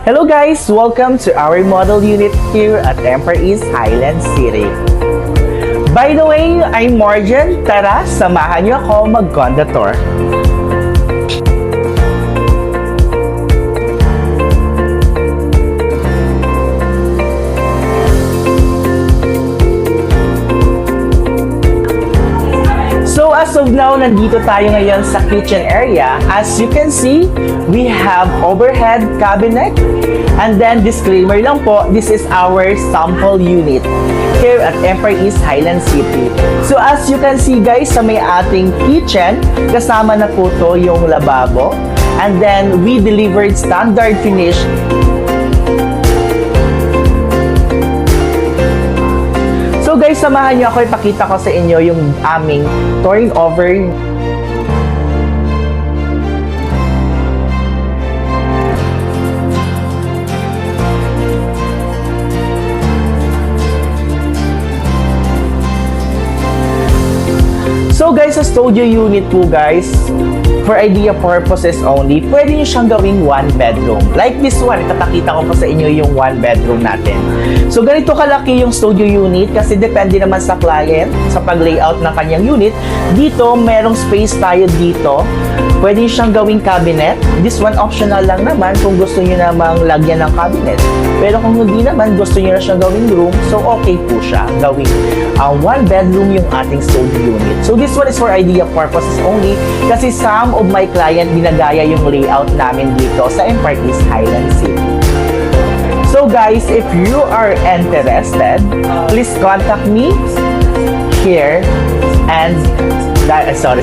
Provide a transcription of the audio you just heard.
Hello guys! Welcome to our model unit here at Empire East Highland City. By the way, I'm Morgan. Tara, samahan niyo ako mag-Gonda tour. So as of now, nandito tayo ngayon sa kitchen area. As you can see, we have overhead cabinet. And then disclaimer lang po, this is our sample unit here at Empire East Highland City. So as you can see guys, sa may ating kitchen, kasama na po to yung lababo. And then we delivered standard finish. So guys, samahan niyo ako, ipakita ko sa inyo yung aming turnover. So guys, sa studio unit po guys, for idea purposes only, pwede nyo siyang gawing one bedroom. Like this one, ipapakita ko po sa inyo yung one bedroom natin. So ganito kalaki yung studio unit kasi depende naman sa client, sa pag-layout ng kanyang unit. Dito, merong space tayo dito. Pwede nyo siyang gawing cabinet. This one optional lang naman kung gusto nyo namang lagyan ng cabinet. Pero kung hindi naman, gusto nyo na siyang gawing room, so okay po siya gawing one bedroom yung ating studio unit. So this one is for idea purposes only kasi some of my client ginagaya yung layout namin dito sa Empire East Highland City. So guys, if you are interested, please contact me here and sorry.